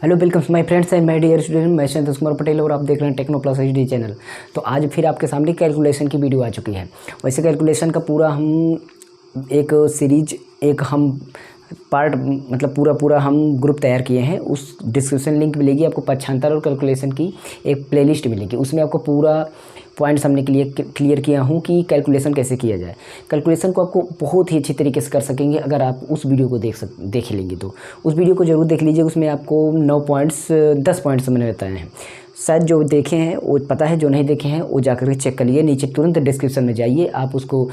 Hello welcome my friends and my dear student. मैं संतोष कुमार पटेल और आप देख रहे हैं टेक्नो प्लस एचडी चैनल। तो आज फिर आपके सामने कैलकुलेशन की वीडियो आ चुकी है। वैसे कैलकुलेशन का पूरा हम एक सीरीज हम पार्ट मतलब पूरा हम ग्रुप तैयार किए हैं। उस डिस्क्रिप्शन लिंक मिलेगी आपको। पक्षांतर और कैलकुलेशन की एक प्लेलिस्ट मिलेगी, उसमें आपको पूरा पॉइंट्स हमने क्लियर किया हूँ कि कैलकुलेशन कैसे किया जाए। कैलकुलेशन को आपको बहुत ही अच्छी तरीके से कर सकेंगे अगर आप उस वीडियो को देख लेंगे। तो उस वीडियो को ज़रूर देख लीजिए। उसमें आपको 10 पॉइंट्स मैंने बताए हैं। शायद जो देखे हैं वो पता है, जो नहीं देखे हैं वो जाकर के चेक करिए। नीचे तुरंत डिस्क्रिप्शन में जाइए, आप उसको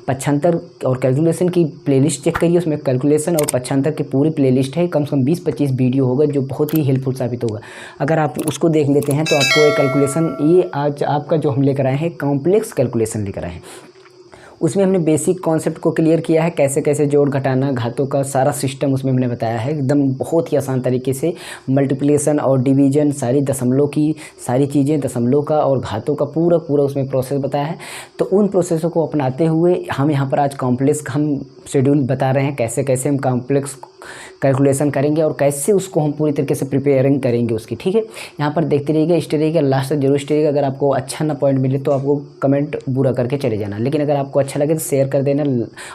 पक्षांतर और कैलकुलेशन की प्लेलिस्ट चेक करिए। उसमें कैलकुलेशन और पक्षांतर की पूरी प्लेलिस्ट है। कम से कम 20-25 वीडियो होगा जो बहुत ही हेल्पफुल साबित होगा। अगर आप उसको देख लेते हैं तो आपको एक कैलकुलेशन, ये आज आपका जो हम लेकर आए हैं कॉम्प्लेक्स कैलकुलेशन लेकर आए हैं। उसमें हमने बेसिक कॉन्सेप्ट को क्लियर किया है, कैसे कैसे जोड़ घटाना घातों का सारा सिस्टम उसमें हमने बताया है। एकदम बहुत ही आसान तरीके से मल्टीप्लिकेशन और डिवीजन, सारी दशमलव की सारी चीज़ें, दशमलव का और घातों का पूरा उसमें प्रोसेस बताया है। तो उन प्रोसेसों को अपनाते हुए हम यहाँ पर आज कॉम्प्लेक्स हम शेड्यूल बता रहे हैं, कैसे कैसे हम कॉम्प्लेक्स कैलकुलेशन करेंगे और कैसे उसको हम पूरी तरीके से प्रिपेयरिंग करेंगे उसकी। ठीक है, यहाँ पर देखते रहिएगा, स्टे रहिएगा, लास्ट तक जरूर स्टे रहिएगा। अगर आपको अच्छा ना पॉइंट मिले तो आपको कमेंट बुरा करके चले जाना, लेकिन अगर आपको अच्छा लगे तो शेयर कर देना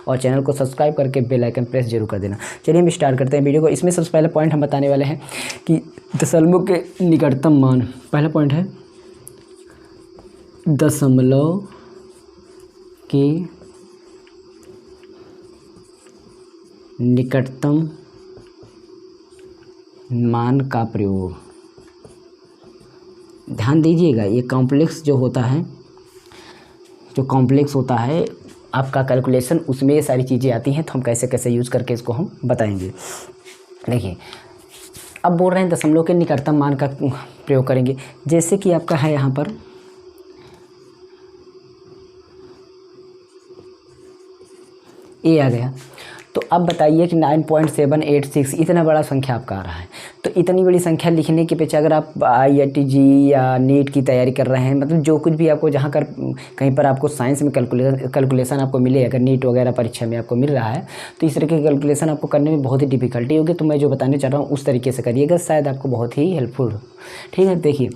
और चैनल को सब्सक्राइब करके बेल आइकन प्रेस जरूर कर देना। चलिए हम स्टार्ट करते हैं वीडियो को। इसमें सबसे पहले पॉइंट हम बताने वाले हैं कि दशमलव के निकटतम मान। पहला पॉइंट है दशमलव के निकटतम मान का प्रयोग। ध्यान दीजिएगा, ये कॉम्प्लेक्स जो होता है, जो कॉम्प्लेक्स होता है आपका कैलकुलेशन, उसमें ये सारी चीज़ें आती हैं। तो हम कैसे कैसे यूज़ करके इसको हम बताएंगे। देखिए, अब बोल रहे हैं दशमलव के निकटतम मान का प्रयोग करेंगे। जैसे कि आपका है यहाँ पर ए आ गया, तो अब बताइए कि 9.786 इतना बड़ा संख्या आपका आ रहा है। तो इतनी बड़ी संख्या लिखने के पीछे अगर आप IIT-JEE या नीट की तैयारी कर रहे हैं, मतलब जो कुछ भी आपको जहाँ कर कहीं पर आपको साइंस में कैलकुलेशन आपको मिले, अगर नीट वगैरह परीक्षा में आपको मिल रहा है तो इस तरह के कैलकुलेशन आपको करने में बहुत ही डिफ़िकल्टी होगी। तो मैं जो बताने चाह रहा हूँ उस तरीके से करिएगा, शायद आपको बहुत ही हेल्पफुल हो। ठीक है, देखिए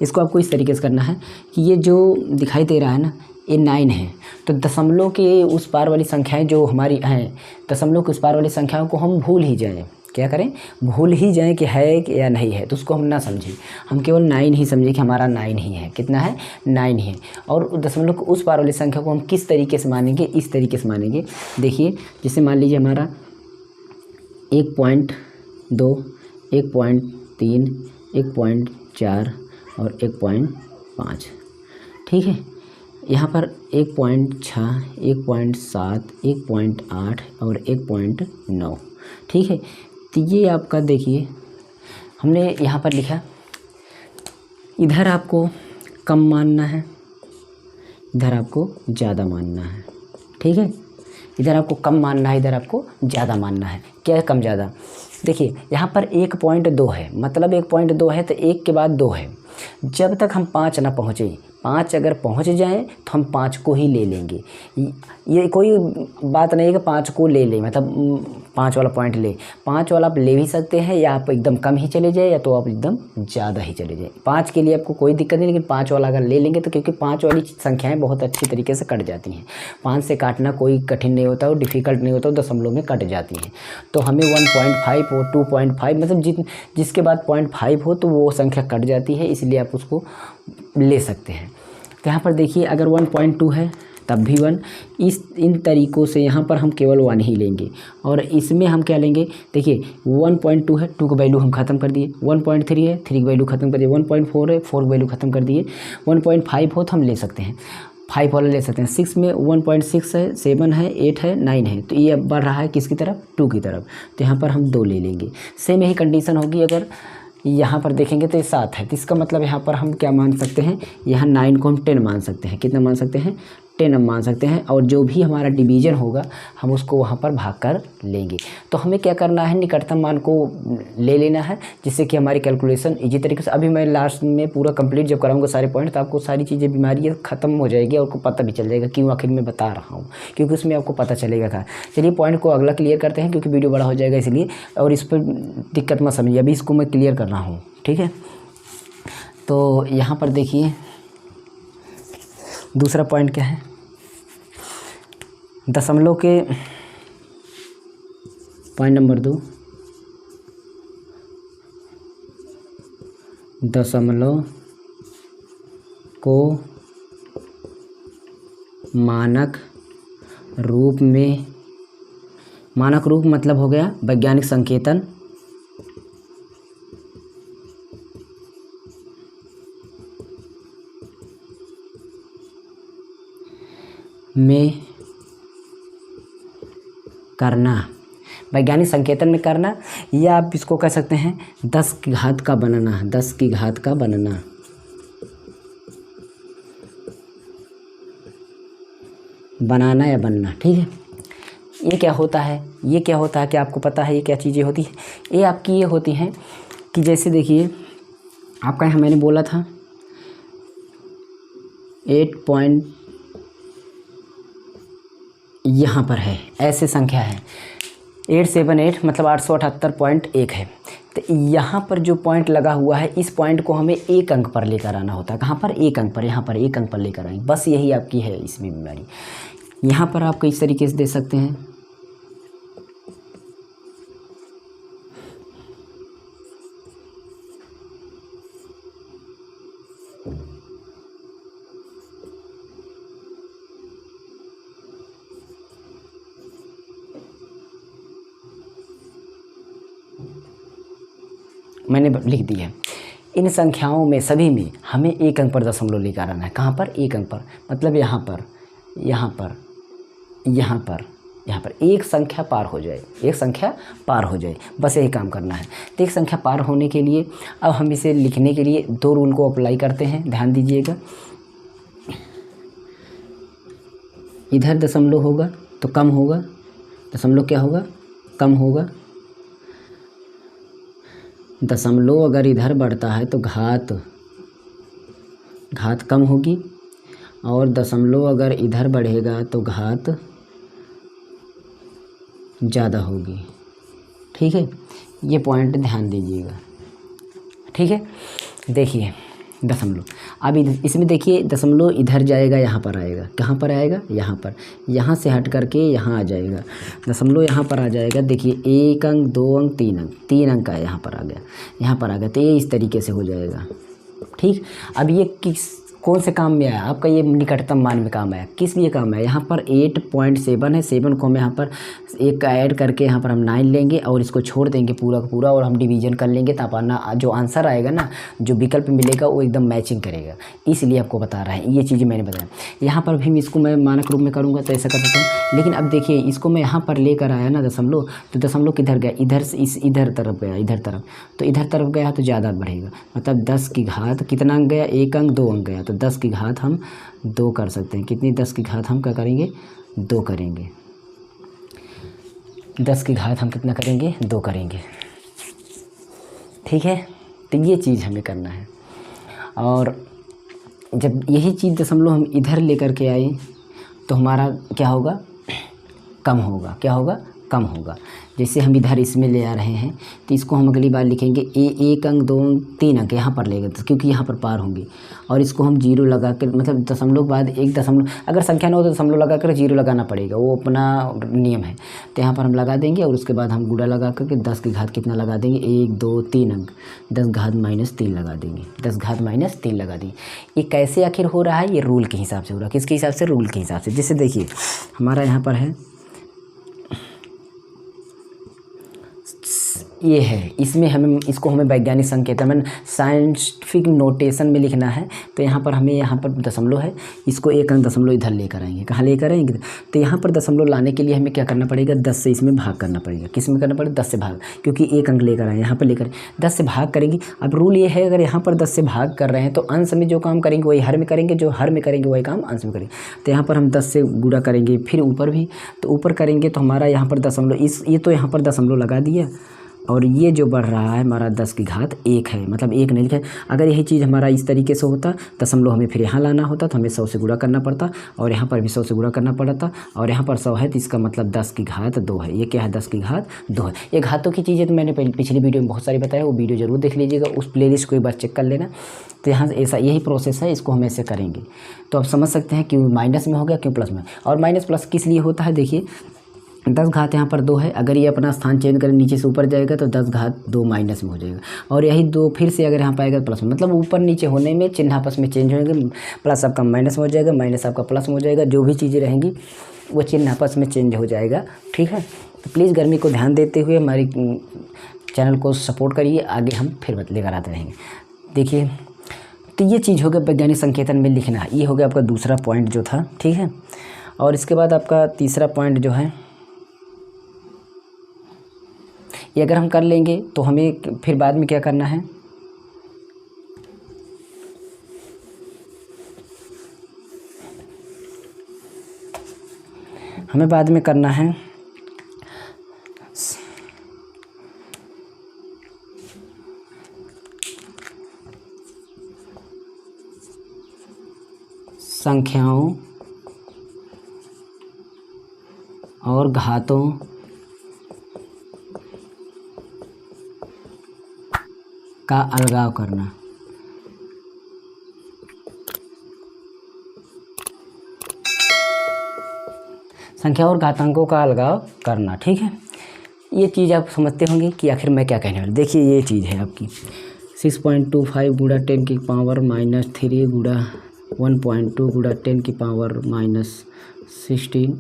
इसको आपको इस तरीके से करना है कि ये जो दिखाई दे रहा है ना, ये 9 है। तो दशमलव के उस पार वाली संख्याएं जो हमारी हैं, दशमलव के उस पार वाली संख्याओं को हम भूल ही जाएं। क्या करें? भूल ही जाएं कि है कि या नहीं है। तो उसको हम ना समझें, हम केवल 9 ही समझें कि हमारा 9 ही है। कितना है? 9 ही है। और दशमलव को उस पार वाली संख्या को हम किस तरीके से मानेंगे? इस तरीके से मानेंगे। देखिए, जैसे मान लीजिए हमारा 1.2, 1.3, 1.4 और 1.5। ठीक है, यहाँ पर 1.6, 1.7, 1.8 और 1.9। ठीक है, तो ये आपका देखिए हमने यहाँ पर लिखा, इधर आपको कम मानना है, इधर आपको ज़्यादा मानना है। ठीक है, इधर आपको कम मानना है, इधर आपको ज़्यादा मानना है। क्या है कम ज़्यादा? देखिए यहाँ पर 1.2 है, मतलब 1.2 है तो 1 के बाद 2 है। जब तक हम 5 ना पहुँचे, 5 अगर पहुँच जाएं तो हम 5 को ही ले लेंगे। ये कोई बात नहीं है कि 5 को ले लें, मतलब 5 वाला पॉइंट ले। 5 वाला आप ले भी सकते हैं, या आप एकदम कम ही चले जाए, या तो आप एकदम ज़्यादा ही चले जाए। 5 के लिए आपको कोई दिक्कत नहीं, लेकिन 5 वाला अगर ले लेंगे तो, क्योंकि 5 वाली संख्याएँ बहुत अच्छी तरीके से कट जाती हैं। 5 से काटना कोई कठिन नहीं होता और डिफ़िकल्ट नहीं होता, दशमलव में कट जाती हैं। तो हमें 1.5 और 2.5, मतलब जिसके बाद 0.5 हो तो वो संख्या कट जाती है, इसलिए आप उसको ले सकते हैं। तो यहाँ पर देखिए, अगर 1.2 है तब भी 1। इन तरीक़ों से यहाँ पर हम केवल 1 ही लेंगे। और इसमें हम क्या लेंगे? देखिए 1.2 है, 2 की वैल्यू हम ख़त्म कर दिए। 1.3 है, 3 की वैल्यू ख़त्म कर दिए। 1.4 है, 4 की वैल्यू ख़त्म कर दिए। 1.5 हो तो हम ले सकते हैं, 5 वाला ले सकते हैं। 6 में 1.6 है, 7 है, 8 है, 9 है। तो ये अब बढ़ रहा है किसकी तरफ? 2 की तरफ। तो यहाँ पर हम 2 ले लेंगे। सेम यही कंडीशन होगी अगर यहाँ पर देखेंगे तो ये 7 है, तो इसका मतलब यहाँ पर हम क्या मान सकते हैं? यहाँ 9 को हम 10 मान सकते हैं। कितना मान सकते हैं? 10 हम मान सकते हैं, और जो भी हमारा डिवीजन होगा हम उसको वहाँ पर भाग कर लेंगे। तो हमें क्या करना है, निकटतम मान को ले लेना है, जिससे कि हमारी कैलकुलेशन इजी तरीके से। अभी मैं लास्ट में पूरा कंप्लीट जब कराऊंगा सारे पॉइंट, तो आपको सारी चीज़ें बीमारी ख़त्म हो जाएगी और आपको पता भी चल जाएगा क्यों आखिर में बता रहा हूँ, क्योंकि उसमें आपको पता चलेगा था। चलिए पॉइंट को अगला क्लियर करते हैं, क्योंकि वीडियो बड़ा हो जाएगा इसलिए, और इस पर दिक्कत मत समझिए, अभी इसको मैं क्लियर कर रहा हूँ, ठीक है। तो यहाँ पर देखिए दूसरा पॉइंट क्या है, दशमलव के पॉइंट नंबर 2, दशमलव को मानक रूप में, मानक रूप मतलब हो गया वैज्ञानिक संकेतन में करना, वैज्ञानिक संकेतन में करना, या आप इसको कह सकते हैं 10 की घात का बनना, 10 की घात का बनना। बनाना या बनना, ठीक है। ये क्या होता है, ये क्या होता है कि आपको पता है ये क्या चीज़ें होती हैं? ये आपकी ये होती हैं कि जैसे देखिए आपका यहाँ मैंने बोला था 8 पॉइंट यहाँ पर है, ऐसे संख्या है 878 मतलब 878.1 है। तो यहाँ पर जो पॉइंट लगा हुआ है, इस पॉइंट को हमें एक अंक पर लेकर आना होता है। कहाँ पर? एक अंक पर, यहाँ पर एक अंक पर लेकर आएंगे, बस यही आपकी है इसमें बीमारी। यहाँ पर आप इस तरीके से दे सकते हैं, मैंने लिख दी है। इन संख्याओं में सभी में हमें एक अंक पर दशमलव लेकर आना है। कहाँ पर? एक अंक पर, मतलब यहाँ पर, यहाँ पर, यहाँ पर, यहाँ पर एक संख्या पार हो जाए, एक संख्या पार हो जाए, बस यही काम करना है। तो एक संख्या पार होने के लिए अब हम इसे लिखने के लिए 2 रूल को अप्लाई करते हैं, ध्यान दीजिएगा। इधर दशमलव होगा तो कम होगा, दशमलव क्या होगा? कम होगा। दशमलव अगर इधर बढ़ता है तो घात कम होगी, और दशमलव अगर इधर बढ़ेगा तो घात ज़्यादा होगी, ठीक है। ये पॉइंट ध्यान दीजिएगा, ठीक है। देखिए दशमलव, अब इसमें देखिए दशमलव इधर जाएगा, यहाँ पर आएगा, कहाँ पर आएगा? यहाँ पर, यहाँ से हट करके यहाँ आ जाएगा, दशमलव यहाँ पर आ जाएगा। देखिए 1 अंक, 2 अंक, 3 अंक, 3 अंक का यहाँ पर आ गया, यहाँ पर आ गया। तो ये इस तरीके से हो जाएगा, ठीक। अब ये कौन से काम में आया? आपका ये निकटतम मान में काम आया। किस लिए काम आया? यहाँ पर 8.7 है, 7 को हम यहाँ पर एक का ऐड करके यहाँ पर हम 9 लेंगे और इसको छोड़ देंगे पूरा का पूरा, और हम डिवीजन कर लेंगे, तब अपना जो आंसर आएगा ना, जो विकल्प मिलेगा वो एकदम मैचिंग करेगा। इसलिए आपको बता रहा है, ये चीज़ें मैंने बताया। यहाँ पर भी इसको मैं मानक रूप में करूँगा तो ऐसा कर सकता हूँ, लेकिन अब देखिए इसको मैं यहाँ पर लेकर आया ना दशमलव, तो दशमलव किधर गया? इधर से इधर तरफ गया, इधर तरफ, तो इधर तरफ गया तो ज़्यादा बढ़ेगा, मतलब 10 की घात कितना अंक गया? 1 अंक, 2 अंक गया, तो 10 की घात हम 2 कर सकते हैं। कितनी? 10 की घात हम क्या करेंगे? 2 करेंगे। 10 की घात हम कितना करेंगे? 2 करेंगे, ठीक है। तो ये चीज़ हमें करना है, और जब यही चीज़ दशमलव हम इधर लेकर के आए तो हमारा क्या होगा? कम होगा। क्या होगा? कम होगा। जैसे हम इधर इसमें ले आ रहे हैं तो इसको हम अगली बार लिखेंगे 1 अंक, 2 अंक, 3 अंक यहाँ पर लेंगे, तो क्योंकि यहाँ पर पार होंगे, और इसको हम 0 लगा कर, मतलब दशमलव बाद एक दशमलव, अगर संख्या न हो तो दशमलव लगा कर 0 लगाना पड़ेगा, वो अपना नियम है। तो यहाँ पर हम लगा देंगे और उसके बाद हम गुणा लगा करके 10 की घात कितना लगा देंगे? 1, 2, 3 अंक, 10 घात -3 लगा देंगे, 10 घात -3 लगा देंगे। ये कैसे आखिर हो रहा है? ये रूल के हिसाब से हो रहा है। किसके हिसाब से? रूल के हिसाब से। जैसे देखिए हमारा यहाँ पर है ये है, इसमें हमें इसको हमें वैज्ञानिक संकेतन में साइंटिफिक नोटेशन में लिखना है। तो यहाँ पर हमें यहाँ पर दशमलव है, इसको एक अंक दशमलव इधर लेकर आएंगे। कहाँ लेकर आएंगे? तो यहाँ पर दशमलव लाने के लिए हमें क्या करना पड़ेगा? 10 से इसमें भाग करना पड़ेगा। किस में करना पड़ेगा? 10 से भाग, क्योंकि एक अंक लेकर आए यहाँ पर लेकर 10 से भाग करेंगे। अब रूल ये है, अगर यहाँ पर 10 से भाग कर रहे हैं तो अंश में जो काम करेंगे वही हर में करेंगे, जो हर में करेंगे वही काम अंश में करेंगे। तो यहाँ पर हम 10 से गुणा करेंगे, फिर ऊपर भी, तो ऊपर करेंगे तो हमारा यहाँ पर दशमलव ये तो यहाँ पर दशमलव लगा दिया, और ये जो बढ़ रहा है हमारा 10 की घात 1 है, मतलब 1 नहीं लिखा है। अगर यही चीज़ हमारा इस तरीके से होता, दशमलव हमें फिर यहाँ लाना होता, तो हमें 100 से गुणा करना पड़ता, और यहाँ पर भी 100 से गुणा करना पड़ता, और यहाँ पर 100 है तो इसका मतलब 10 की घात 2 है। ये क्या है? 10 की घात 2 है। ये घातों की चीज़ें तो मैंने पिछली वीडियो में बहुत सारी बताया, वो वीडियो ज़रूर देख लीजिएगा, उस प्लेलिस्ट को एक बार चेक कर लेना। तो यहाँ ऐसा यही प्रोसेस है, इसको हम ऐसे करेंगे। तो आप समझ सकते हैं क्यों माइनस में हो गया, क्यों प्लस में। और माइनस प्लस किस लिए होता है? देखिए 10 घात यहाँ पर 2 है, अगर ये अपना स्थान चेंज करें नीचे से ऊपर जाएगा तो 10 घात 2 माइनस में हो जाएगा, और यही 2 फिर से अगर यहाँ पाएगा प्लस में, मतलब ऊपर नीचे होने में चिन्ह आपस में चेंज होंगे। प्लस आपका माइनस में हो जाएगा, माइनस आपका प्लस में हो जाएगा, जो भी चीज़ें रहेंगी वो चिन्ह आपस में चेंज हो जाएगा। ठीक है, तो प्लीज़ गर्मी को ध्यान देते हुए हमारी चैनल को सपोर्ट करिए, आगे हम फिर लेकर आते रहेंगे। देखिए, तो ये चीज़ हो गया वैज्ञानिक संकेतन में लिखना, ये हो गया आपका दूसरा पॉइंट जो था। ठीक है, और इसके बाद आपका तीसरा पॉइंट जो है, ये अगर हम कर लेंगे तो हमें फिर बाद में क्या करना है? हमें बाद में करना है संख्याओं और घातों का अलगाव करना। संख्या और घातांकों का अलगाव करना। ठीक है, ये चीज़ आप समझते होंगे कि आखिर मैं क्या कहने वाला। देखिए, ये चीज़ है आपकी 6.25 गुणा 10 की पावर -3 गुणा 1.2 गुणा 10 की पावर -16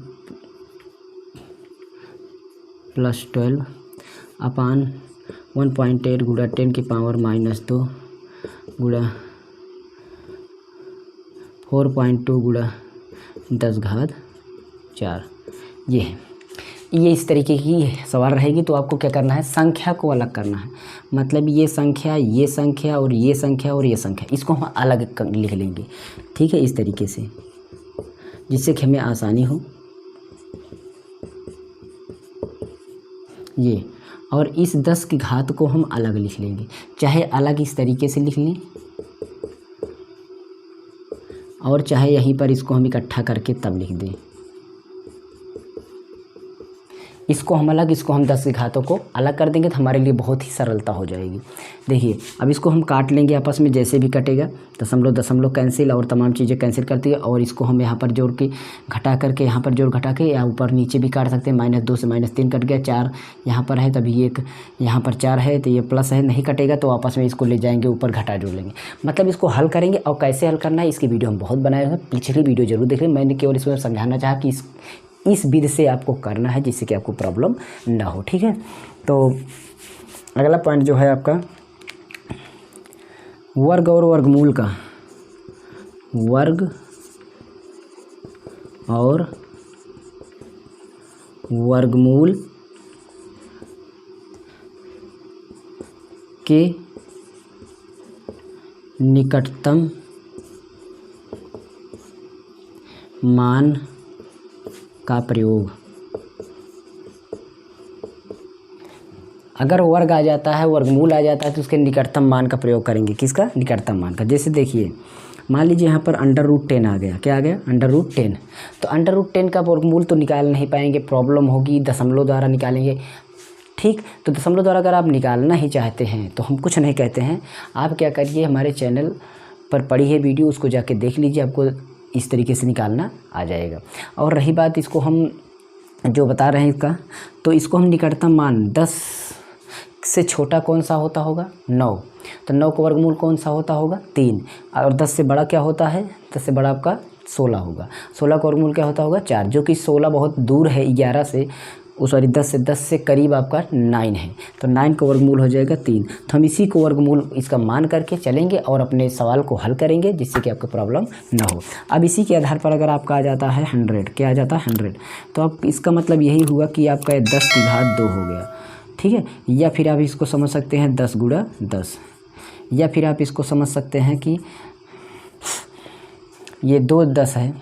प्लस 12 अपान 1.8 गुणा 10 की पावर -2 गुणा 4.2 गुणा 10 घात 4। ये है, ये इस तरीके की सवाल रहेगी। तो आपको क्या करना है? संख्या को अलग करना है, मतलब ये संख्या और ये संख्या और ये संख्या, इसको हम अलग लिख लेंगे। ठीक है, इस तरीके से, जिससे कि हमें आसानी हो। ये और इस 10 की घात को हम अलग लिख लेंगे, चाहे अलग इस तरीके से लिख लें, और चाहे यहीं पर इसको हम इकट्ठा करके तब लिख दें। इसको हम अलग, इसको हम 10 की घातों को अलग कर देंगे, तो हमारे लिए बहुत ही सरलता हो जाएगी। देखिए, अब इसको हम काट लेंगे आपस में, जैसे भी कटेगा दशमलव दशमलव कैंसिल और तमाम चीज़ें कैंसिल करती है। और इसको हम यहाँ पर जोड़ के घटा करके, यहाँ पर जोड़ घटा के, या ऊपर नीचे भी काट सकते हैं। -2 से -3 कट गया, 4 यहाँ पर है, तभी एक यहाँ पर 4 है, तो ये प्लस है, नहीं कटेगा तो आपस में इसको ले जाएंगे, ऊपर घटा जोड़ लेंगे। मतलब इसको हल करेंगे, और कैसे हल करना है इसकी वीडियो हम बहुत बनाए हैं, पिछली वीडियो जरूर देख लें। मैंने केवल इसमें समझाना चाहा कि इस विधि से आपको करना है, जिससे कि आपको प्रॉब्लम ना हो। ठीक है, तो अगला पॉइंट जो है आपका वर्ग और वर्गमूल का, वर्ग और वर्गमूल के निकटतम मान का प्रयोग। अगर वर्ग आ जाता है, वर्गमूल आ जाता है, तो उसके निकटतम मान का प्रयोग करेंगे। किसका? निकटतम मान का। जैसे देखिए, मान लीजिए यहाँ पर √10 आ गया। क्या आ गया? √10। तो √10 का वर्गमूल तो निकाल नहीं पाएंगे, प्रॉब्लम होगी, दशमलव द्वारा निकालेंगे। ठीक, तो दशमलव द्वारा अगर आप निकालना ही चाहते हैं तो हम कुछ नहीं कहते हैं, आप क्या करिए, हमारे चैनल पर पड़ी है वीडियो, उसको जाके देख लीजिए, आपको इस तरीके से निकालना आ जाएगा। और रही बात, इसको हम जो बता रहे हैं इसका, तो इसको हम निकटतम मान 10 से छोटा कौन सा होता होगा? 9। तो 9 का वर्गमूल कौन सा होता होगा? 3। और 10 से बड़ा क्या होता है? 10 से बड़ा आपका 16 होगा। 16 का वर्गमूल क्या होता होगा? 4। जो कि 16 बहुत दूर है 11 से, सॉरी 10 से करीब आपका 9 है, तो 9 का वर्गमूल हो जाएगा 3। तो हम इसी को वर्गमूल इसका मान करके चलेंगे और अपने सवाल को हल करेंगे जिससे कि आपको प्रॉब्लम ना हो। अब इसी के आधार पर अगर आपका आ जाता है 100, क्या आ जाता है 100, तो अब इसका मतलब यही हुआ कि आपका 10 की घात 2 हो गया, ठीक है। या फिर आप इसको समझ सकते हैं 10 गुणा 10, या फिर आप इसको समझ सकते हैं कि ये 2 10 है,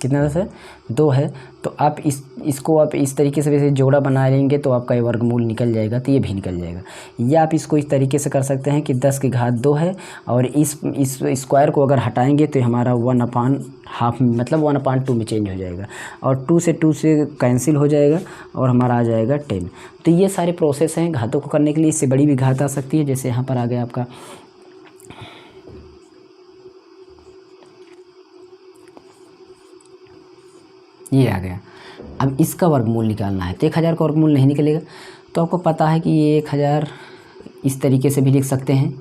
कितना 10 है 2 है, तो आप इसको आप इस तरीके से वैसे जोड़ा बना लेंगे तो आपका ये वर्गमूल निकल जाएगा, तो ये भी निकल जाएगा। या आप इसको इस तरीके से कर सकते हैं कि 10 की घात 2 है और इस स्क्वायर को अगर हटाएंगे तो हमारा 1/2 मतलब 1/2 में चेंज हो जाएगा, और 2 से कैंसिल हो जाएगा और हमारा आ जाएगा 10। तो ये सारे प्रोसेस हैं घातों को करने के लिए। इससे बड़ी भी घात आ सकती है, जैसे यहाँ पर आ गया आपका ये आ गया। अब इसका वर्गमूल निकालना है, तो 1000 का वर्गमूल नहीं निकलेगा, तो आपको पता है कि ये 1000 इस तरीके से भी लिख सकते हैं,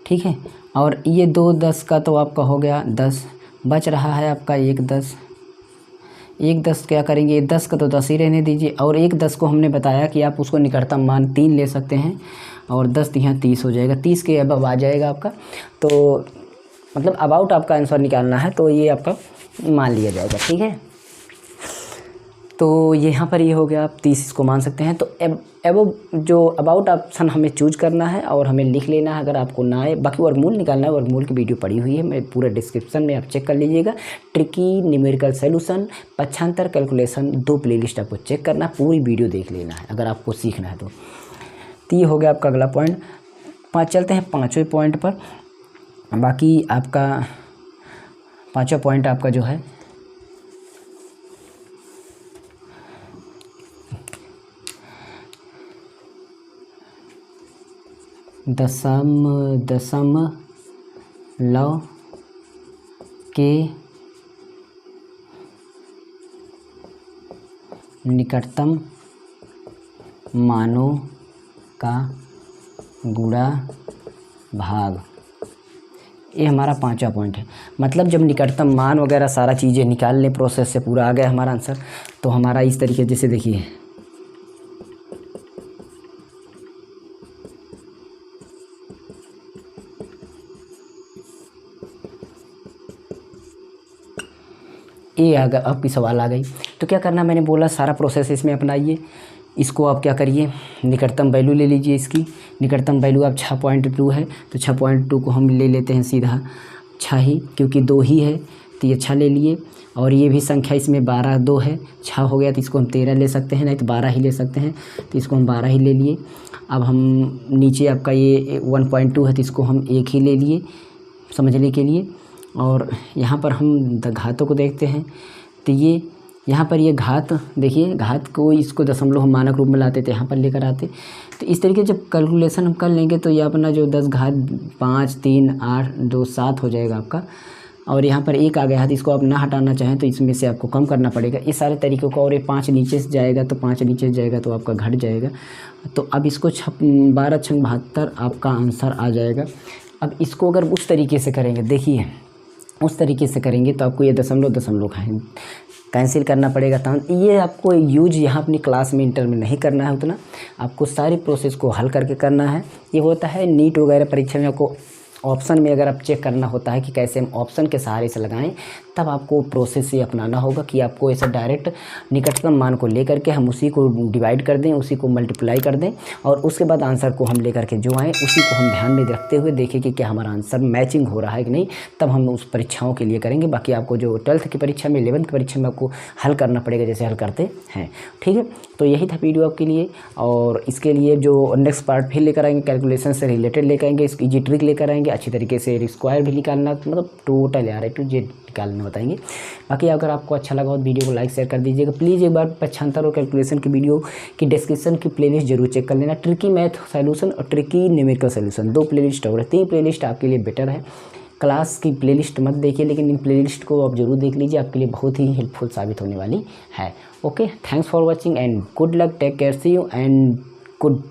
ठीक है। और ये 2 10 का तो आपका हो गया 10, बच रहा है आपका 1 10। 1 10 क्या करेंगे, 10 का तो 10 ही रहने दीजिए, और 1 10 को हमने बताया कि आप उसको निकटतम मान 3 ले सकते हैं, और 10 यहाँ 30 हो जाएगा, 30 के अब आ जाएगा आपका। तो मतलब अबाउट आपका आंसर निकालना है, तो ये आपका मान लिया जाएगा, ठीक है। तो यहाँ पर ये हो गया, आप 30 इसको मान सकते हैं। तो अब जो अबाउट ऑप्शन हमें चूज करना है और हमें लिख लेना है। अगर आपको ना आए, बाकी वर्गमूल निकालना है, वर्गमूल की वीडियो पड़ी हुई है, मैं पूरा डिस्क्रिप्शन में आप चेक कर लीजिएगा। ट्रिकी न्यूमेरिकल सॉल्यूशन, पक्षांतर कैलकुलेशन, 2 प्लेलिस्ट आपको चेक करना, पूरी वीडियो देख लेना है अगर आपको सीखना है तो। ये हो गया आपका अगला पॉइंट। चलते हैं 5वें पॉइंट पर। बाकी आपका 5वां पॉइंट आपका जो है दशमलव के निकटतम मानों का गुणा भाग, ये हमारा 5वां पॉइंट है। मतलब जब निकटतम मान वगैरह सारा चीज़ें निकालने प्रोसेस से पूरा आ गया हमारा आंसर, तो हमारा इस तरीके जैसे देखिए ये आ गया, आपकी सवाल आ गई। तो क्या करना, मैंने बोला सारा प्रोसेस इसमें अपनाइए। इसको आप क्या करिए, निकटतम वैल्यू ले लीजिए। इसकी निकटतम वैल्यू आप 6.2 है, तो 6.2 को हम ले लेते हैं सीधा 6 ही, क्योंकि 2 ही है तो ये 6 ले लिए। और ये भी संख्या इसमें 12 2 है, 6 हो गया तो इसको हम 13 ले सकते हैं, नहीं तो 12 ही ले सकते हैं, तो इसको हम 12 ही ले लिए। अब हम नीचे आपका ये 1.2 है तो इसको हम 1 ही ले लिए समझने के लिए। और यहाँ पर हम घातों को देखते हैं, तो ये यहाँ पर ये घात देखिए, घात को इसको दशमलव हम मानक रूप में लाते थे, यहाँ पर लेकर आते। तो इस तरीके जब कैलकुलेशन हम कर लेंगे तो ये अपना जो 10 घात 5 3 8 2 7 हो जाएगा आपका। और यहाँ पर 1 आ गया है, तो इसको आप ना हटाना चाहें तो इसमें से आपको कम करना पड़ेगा इस सारे तरीक़ों को। और ये 5 नीचे से जाएगा तो 5 नीचे से जाएगा तो आपका घट जाएगा। तो अब इसको 12 छंग 72 आपका आंसर आ जाएगा। अब इसको अगर उस तरीके से करेंगे, देखिए उस तरीके से करेंगे तो आपको ये दशमलव कैंसिल करना पड़ेगा। तो ये आपको यूज यहाँ अपनी क्लास में इंटर में नहीं करना है, उतना आपको सारी प्रोसेस को हल करके करना है। ये होता है नीट वगैरह परीक्षा में आपको ऑप्शन में अगर आप चेक करना होता है कि कैसे हम ऑप्शन के सहारे से लगाएं, तब आपको प्रोसेस ये अपनाना होगा कि आपको ऐसा डायरेक्ट निकटतम मान को लेकर के हम उसी को डिवाइड कर दें, उसी को मल्टीप्लाई कर दें, और उसके बाद आंसर को हम लेकर के जो आएँ उसी को हम ध्यान में रखते हुए देखें कि क्या हमारा आंसर मैचिंग हो रहा है कि नहीं, तब हम उस परीक्षाओं के लिए करेंगे। बाकी आपको जो 12th की परीक्षा में 11th की परीक्षा में आपको हल करना पड़ेगा जैसे हल करते हैं, ठीक है। तो यही था वीडियो आपके लिए, और इसके लिए जो नेक्स्ट पार्ट फिर लेकर आएंगे, कैलकुलेशन से रिलेटेड लेकर आएंगे, इसकी इजी ट्रिक लेकर आएंगे, अच्छी तरीके से स्क्वायर भी निकालना, मतलब टोटल यार A to Z निकालना बताएंगे। बाकी अगर आपको अच्छा लगा हो वीडियो को लाइक शेयर कर दीजिएगा। प्लीज़ एक बार पक्षांतर और कैलकुलेशन की वीडियो की डिस्क्रिप्शन की प्लेलिस्ट जरूर चेक कर लेना। ट्रिकी मैथ सॉल्यूशन और ट्रिकी न्यूमेरिकल सॉल्यूशन 2 प्लेलिस्ट और 3 प्लेलिस्ट आपके लिए बेटर है। क्लास की प्लेलिस्ट मत देखिए, लेकिन इन प्लेलिस्ट को आप जरूर देख लीजिए, आपके लिए बहुत ही हेल्पफुल साबित होने वाली है। Okay, thanks for watching and good luck, take care, see you and good.